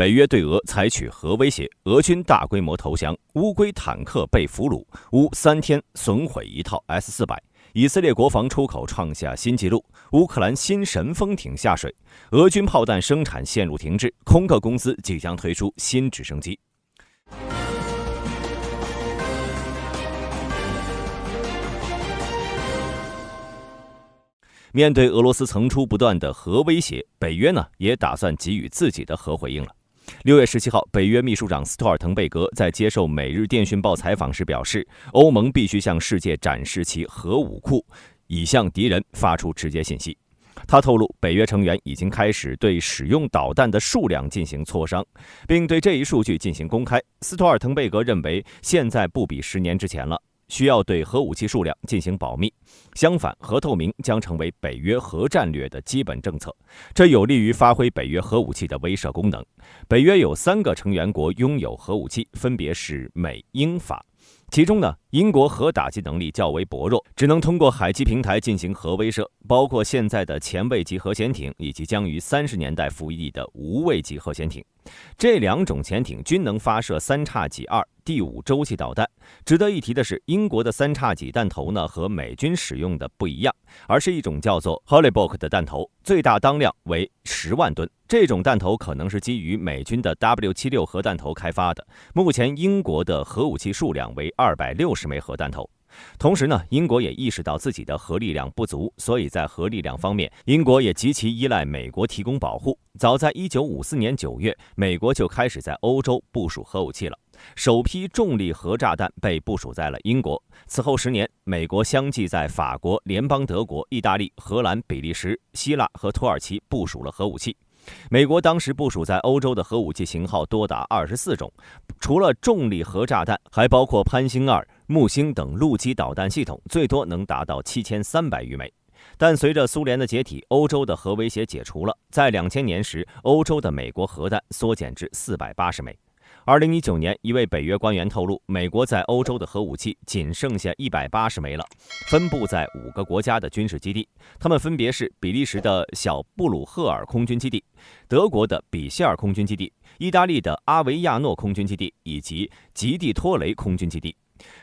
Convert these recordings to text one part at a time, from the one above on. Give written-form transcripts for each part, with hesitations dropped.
北约对俄采取核威胁，俄军大规模投降，乌龟坦克被俘虏，乌3天损毁1套 S-400。以色列国防出口创下新纪录，乌克兰新神风艇下水，俄军炮弹生产陷入停滞，空客公司即将推出新直升机。面对俄罗斯层出不穷的核威胁，北约也打算给予自己的核回应了。6月17号，北约秘书长斯托尔滕贝格在接受《每日电讯报》采访时表示，欧盟必须向世界展示其核武库，以向敌人发出直接信息。他透露，北约成员已经开始对使用导弹的数量进行磋商，并对这一数据进行公开。斯托尔滕贝格认为，现在不比10年之前了，需要对核武器数量进行保密。相反，核透明将成为北约核战略的基本政策，这有利于发挥北约核武器的威慑功能。北约有3个成员国拥有核武器，分别是美、英、法。其中英国核打击能力较为薄弱，只能通过海基平台进行核威慑，包括现在的前卫级核潜艇以及将于30年代服役的无畏级核潜艇。这2种潜艇均能发射3x2第5洲际导弹。值得一提的是，英国的3x弹头和美军使用的不一样，而是一种叫做 Hollybock 的弹头，最大当量为10万吨。这种弹头可能是基于美军的 W76 核弹头开发的。目前英国的核武器数量为260枚核弹头。同时英国也意识到自己的核力量不足，所以在核力量方面，英国也极其依赖美国提供保护。早在1954年9月，美国就开始在欧洲部署核武器了。首批重力核炸弹被部署在了英国。此后10年，美国相继在法国、联邦德国、意大利、荷兰、比利时、希腊和土耳其部署了核武器。美国当时部署在欧洲的核武器型号多达24种，除了重力核炸弹，还包括潘兴2、木星等陆基导弹系统，最多能达到7300余枚。但随着苏联的解体，欧洲的核威胁解除了。在2000年时，欧洲的美国核弹缩减至480枚。2019年，一位北约官员透露，美国在欧洲的核武器仅剩下180枚了，分布在5个国家的军事基地，它们分别是比利时的小布鲁赫尔空军基地、德国的比谢尔空军基地、意大利的阿维亚诺空军基地以及吉蒂托雷空军基地、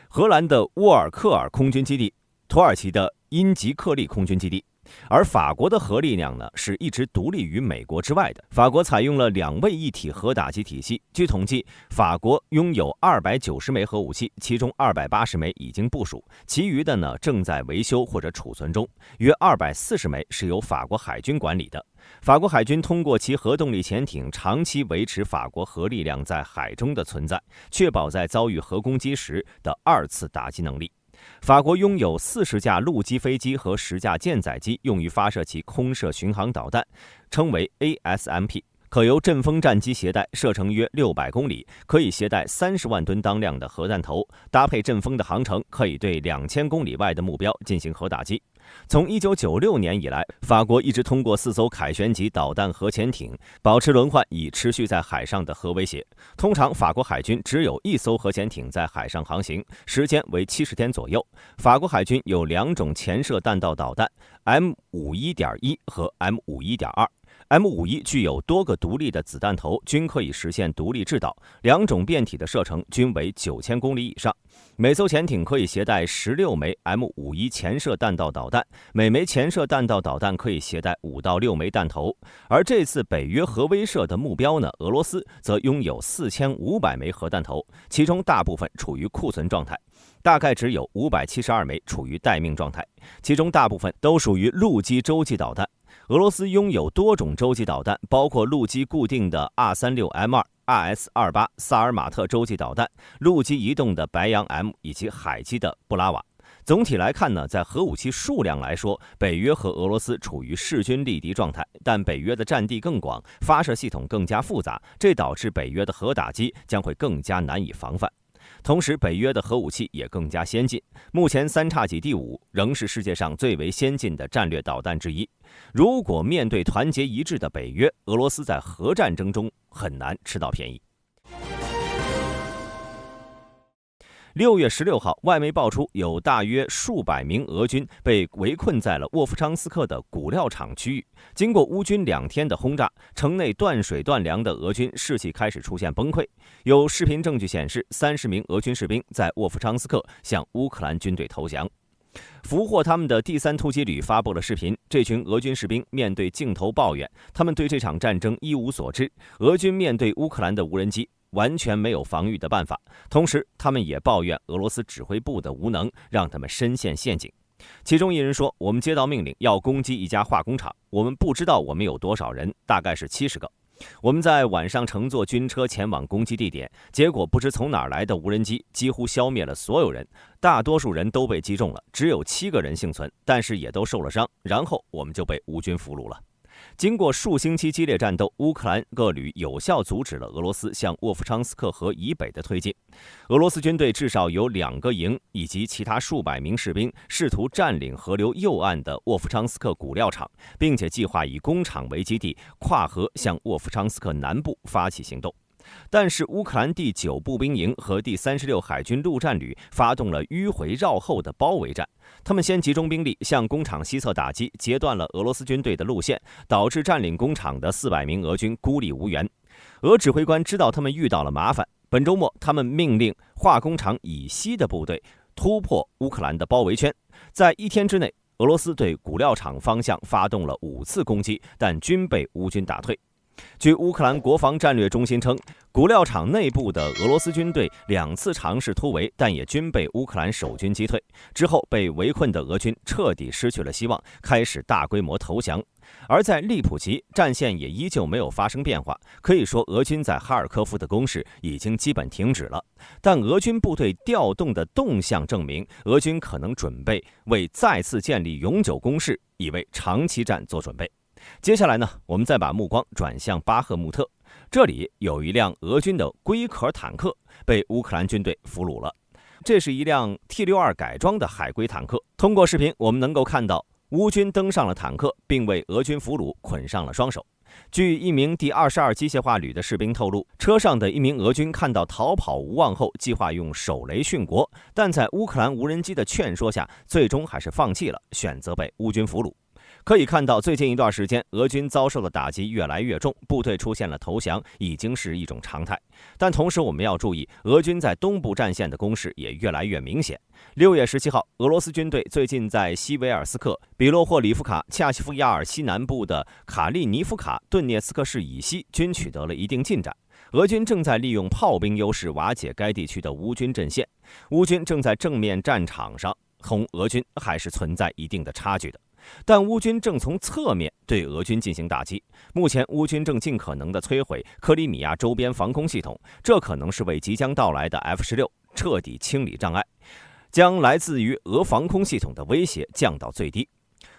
荷兰的沃尔克尔空军基地、土耳其的因吉克利空军基地。而法国的核力量是一直独立于美国之外的。法国采用了2位一体核打击体系。据统计，法国拥有290枚核武器，其中280枚已经部署，其余的正在维修或者储存中，约240枚是由法国海军管理的。法国海军通过其核动力潜艇长期维持法国核力量在海中的存在，确保在遭遇核攻击时的2次打击能力。法国拥有40架陆基飞机和10架舰载机，用于发射其空射巡航导弹，称为 ASMP， 可由阵风战机携带，射程约600公里，可以携带30万吨当量的核弹头，搭配阵风的航程，可以对2000公里外的目标进行核打击。从1996年以来，法国一直通过4艘凯旋级导弹核潜艇保持轮换，以持续在海上的核威胁。通常，法国海军只有1艘核潜艇在海上航行，时间为70天左右。法国海军有2种潜射弹道导弹 M51.1 和 M51.2。M51 具有多个独立的子弹头，均可以实现独立制导，2种变体的射程均为9000公里以上。每艘潜艇可以携带16枚 M51 潜射弹道导弹，每枚潜射弹道导弹可以携带5到6枚弹头。而这次北约核威慑的目标俄罗斯则拥有4500枚核弹头，其中大部分处于库存状态，大概只有572枚处于待命状态，其中大部分都属于陆基洲际导弹。俄罗斯拥有多种洲际导弹，包括陆基固定的 R36M2、RS28 萨尔马特洲际导弹，陆基移动的白杨 M 以及海基的布拉瓦。总体来看在核武器数量来说，北约和俄罗斯处于势均力敌状态，但北约的占地更广，发射系统更加复杂，这导致北约的核打击将会更加难以防范。同时，北约的核武器也更加先进。目前3x第5仍是世界上最为先进的战略导弹之一。如果面对团结一致的北约，俄罗斯在核战争中很难吃到便宜。6月16号，外媒爆出有大约数百名俄军被围困在了沃夫昌斯克的谷料厂区域。经过乌军2天的轰炸，城内断水断粮的俄军士气开始出现崩溃。有视频证据显示，30名俄军士兵在沃夫昌斯克向乌克兰军队投降。俘获他们的第3突击旅发布了视频，这群俄军士兵面对镜头抱怨，他们对这场战争一无所知。俄军面对乌克兰的无人机，完全没有防御的办法。同时，他们也抱怨俄罗斯指挥部的无能，让他们深陷陷阱。其中一人说：“我们接到命令要攻击一家化工厂，我们不知道我们有多少人，大概是70个。我们在晚上乘坐军车前往攻击地点，结果不知从哪儿来的无人机几乎消灭了所有人，大多数人都被击中了，只有7个人幸存，但是也都受了伤。然后我们就被乌军俘虏了。”经过数星期激烈战斗，乌克兰各旅有效阻止了俄罗斯向沃夫昌斯克河以北的推进。俄罗斯军队至少有2个营以及其他数百名士兵试图占领河流右岸的沃夫昌斯克谷料厂，并且计划以工厂为基地跨河向沃夫昌斯克南部发起行动。但是乌克兰第9步兵营和第36海军陆战旅发动了迂回绕后的包围战，他们先集中兵力向工厂西侧打击，截断了俄罗斯军队的路线，导致占领工厂的400名俄军孤立无援。俄指挥官知道他们遇到了麻烦，本周末他们命令化工厂以西的部队突破乌克兰的包围圈。在1天之内，俄罗斯对谷料厂方向发动了5次攻击，但均被乌军打退。据乌克兰国防战略中心称，谷料厂内部的俄罗斯军队2次尝试突围，但也均被乌克兰守军击退。之后被围困的俄军彻底失去了希望，开始大规模投降。而在利普奇，战线也依旧没有发生变化，可以说俄军在哈尔科夫的攻势已经基本停止了。但俄军部队调动的动向证明，俄军可能准备为再次建立永久攻势，以为长期战做准备。接下来呢，我们再把目光转向巴赫穆特，这里有一辆俄军的龟壳坦克被乌克兰军队俘虏了。这是一辆 T62改装的海龟坦克。通过视频，我们能够看到乌军登上了坦克，并为俄军俘虏捆上了双手。据一名第22机械化旅的士兵透露，车上的一名俄军看到逃跑无望后，计划用手雷殉国，但在乌克兰无人机的劝说下，最终还是放弃了，选择被乌军俘虏。可以看到，最近一段时间，俄军遭受的打击越来越重，部队出现了投降，已经是一种常态。但同时，我们要注意，俄军在东部战线的攻势也越来越明显。6月17号，俄罗斯军队最近在西维尔斯克、比洛霍里夫卡、恰西夫亚尔西南部的卡利尼夫卡、顿涅茨克市以西均取得了一定进展。俄军正在利用炮兵优势瓦解该地区的乌军阵线，乌军正在正面战场上同俄军还是存在一定的差距的。但乌军正从侧面对俄军进行打击。目前，乌军正尽可能地摧毁克里米亚周边防空系统，这可能是为即将到来的 F-16彻底清理障碍，将来自于俄防空系统的威胁降到最低。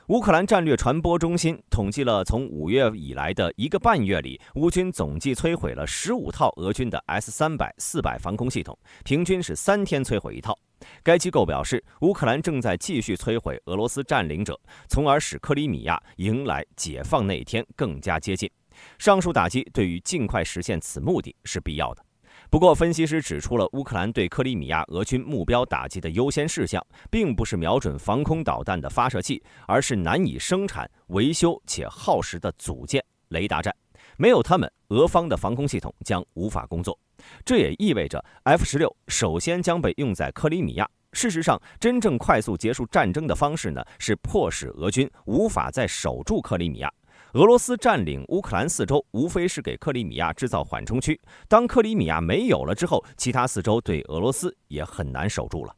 乌克兰战略传播中心统计了从5月以来的1个半月里，乌军总计摧毁了15套俄军的 S-300、400防空系统，平均是3天摧毁1套。该机构表示，乌克兰正在继续摧毁俄罗斯占领者，从而使克里米亚迎来解放那一天更加接近。上述打击对于尽快实现此目的是必要的。不过，分析师指出了乌克兰对克里米亚俄军目标打击的优先事项，并不是瞄准防空导弹的发射器，而是难以生产、维修且耗时的组件雷达站。没有它们，俄方的防空系统将无法工作。这也意味着 F-16首先将被用在克里米亚。事实上，真正快速结束战争的方式呢，是迫使俄军无法再守住克里米亚。俄罗斯占领乌克兰4州，无非是给克里米亚制造缓冲区。当克里米亚没有了之后，其他4州对俄罗斯也很难守住了。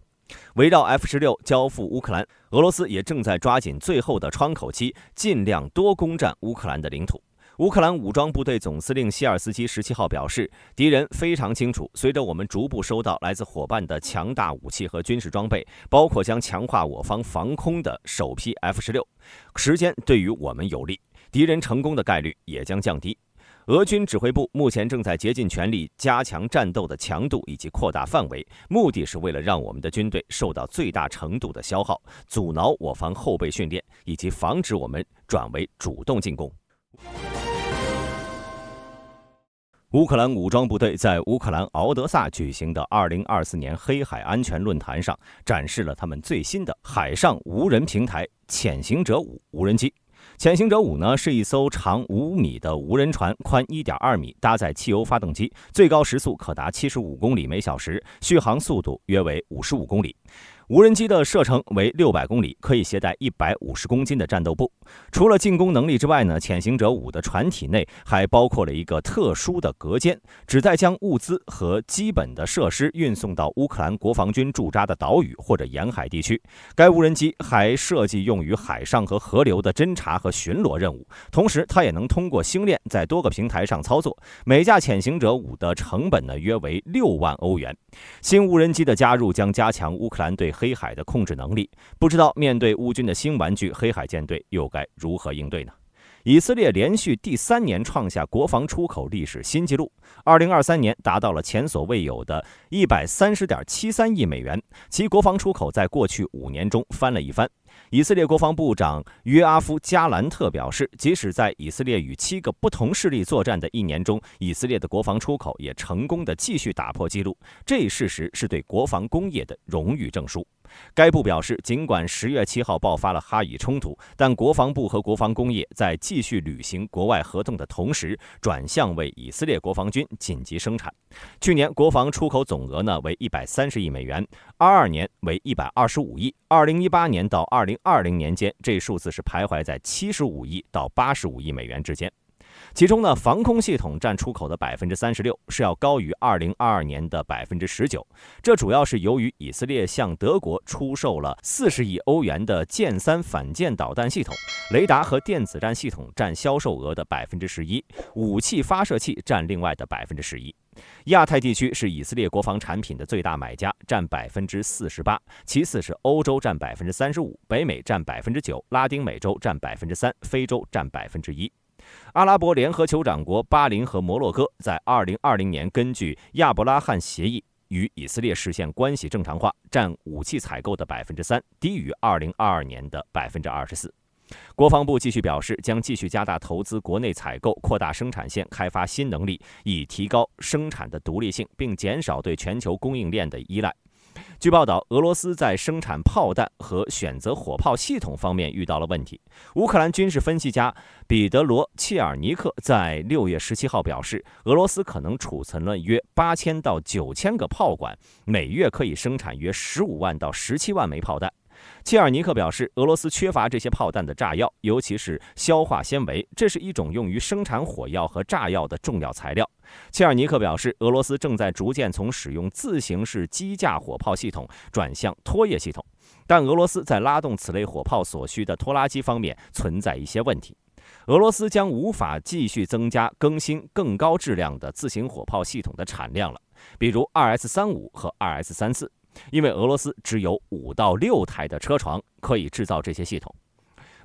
围绕 F-16交付乌克兰，俄罗斯也正在抓紧最后的窗口期，尽量多攻占乌克兰的领土。乌克兰武装部队总司令希尔斯基17号表示，敌人非常清楚，随着我们逐步收到来自伙伴的强大武器和军事装备，包括将强化我方防空的首批 F-16，时间对于我们有利，敌人成功的概率也将降低。俄军指挥部目前正在竭尽全力加强战斗的强度以及扩大范围，目的是为了让我们的军队受到最大程度的消耗，阻挠我方后备训练，以及防止我们转为主动进攻。乌克兰武装部队在乌克兰敖德萨举行的2024年黑海安全论坛上，展示了他们最新的海上无人平台潜行者5无人机。潜行者5呢，是一艘长5米的无人船，宽1.2米，搭载汽油发动机，最高时速可达75公里每小时，续航速度约为55公里。无人机的射程为600公里，可以携带150公斤的战斗部。除了进攻能力之外呢，潜行者5的船体内还包括了一个特殊的隔间，旨在将物资和基本的设施运送到乌克兰国防军驻扎的岛屿或者沿海地区。该无人机还设计用于海上和河流的侦察和巡逻任务，同时它也能通过星链在多个平台上操作。每架潜行者5的成本呢约为6万欧元。新无人机的加入将加强乌克兰对黑海的控制能力，不知道面对乌军的新玩具黑海舰队又该如何应对呢？以色列连续第3年创下国防出口历史新纪录，2023年达到了前所未有的130.73亿美元，其国防出口在过去5年中翻了一番。以色列国防部长约阿夫·加兰特表示，即使在以色列与7个不同势力作战的1年中，以色列的国防出口也成功地继续打破纪录，这一事实是对国防工业的荣誉证书。该部表示，尽管10月7号爆发了哈以冲突，但国防部和国防工业在继续履行国外合同的同时，转向为以色列国防军紧急生产。去年国防出口总额为130亿美元，22年为125亿，2018年到2020年间，这数字是徘徊在75亿到85亿美元之间。其中呢，防空系统占出口的36%，是要高于2022年的19%。这主要是由于以色列向德国出售了40亿欧元的剑3反舰导弹系统，雷达和电子战系统占销售额的11%，武器发射器占另外的11%。亚太地区是以色列国防产品的最大买家，占48%，其次是欧洲占35%，北美占9%，拉丁美洲占3%，非洲占1%。阿拉伯联合酋长国巴林和摩洛哥在2020年根据亚伯拉罕协议与以色列实现关系正常化，占武器采购的3%，低于2022年的24%。国防部继续表示，将继续加大投资国内采购，扩大生产线，开发新能力，以提高生产的独立性，并减少对全球供应链的依赖。据报道，俄罗斯在生产炮弹和选择火炮系统方面遇到了问题。乌克兰军事分析家彼得罗·切尔尼克在6月17号表示，俄罗斯可能储存了约8000到9000个炮管，每月可以生产约15万到17万枚炮弹。切尔尼克表示，俄罗斯缺乏这些炮弹的炸药，尤其是硝化纤维，这是一种用于生产火药和炸药的重要材料。切尔尼克表示，俄罗斯正在逐渐从使用自行式机架火炮系统转向拖曳系统，但俄罗斯在拉动此类火炮所需的拖拉机方面存在一些问题。俄罗斯将无法继续增加更新更高质量的自行火炮系统的产量了，比如 2S35 和 2S34。因为俄罗斯只有5到6台的车床可以制造这些系统。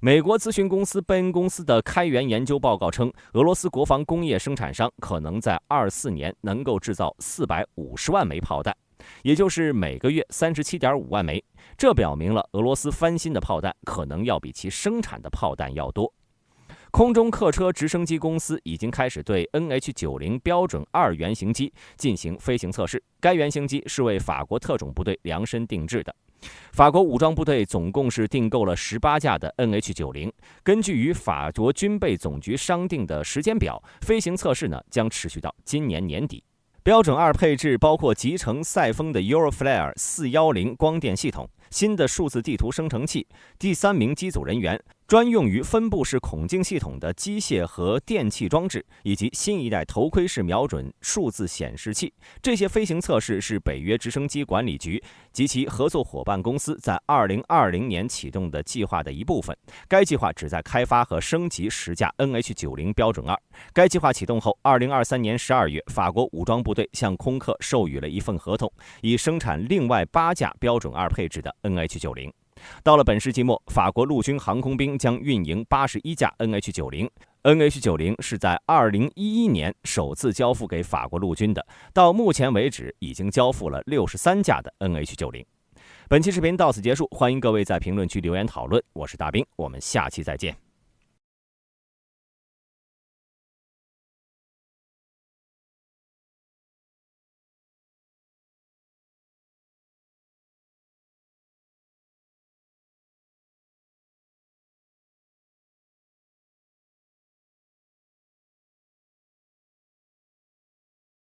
美国咨询公司贝恩公司的开源研究报告称，俄罗斯国防工业生产商可能在24年能够制造450万枚炮弹，也就是每个月37.5万枚。这表明了俄罗斯翻新的炮弹可能要比其生产的炮弹要多。空中客车直升机公司已经开始对 NH90 标准2原型机进行飞行测试。该原型机是为法国特种部队量身定制的。法国武装部队总共是订购了18架的 NH90。根据与法国军备总局商定的时间表，飞行测试将持续到今年年底。标准2配置包括集成赛风的 Euroflare 410光电系统、新的数字地图生成器、第3名机组人员、专用于分布式孔径系统的机械和电气装置，以及新一代头盔式瞄准数字显示器。这些飞行测试是北约直升机管理局及其合作伙伴公司在2020年启动的计划的一部分。该计划旨在开发和升级10架 NH90 标准2。该计划启动后，2023年12月，法国武装部队向空客授予了一份合同，以生产另外8架标准2配置的 NH90。到了本世纪末，法国陆军航空兵将运营81架 NH90。NH90 是在2011年首次交付给法国陆军的，到目前为止已经交付了63架的 NH90。本期视频到此结束，欢迎各位在评论区留言讨论。我是大兵，我们下期再见。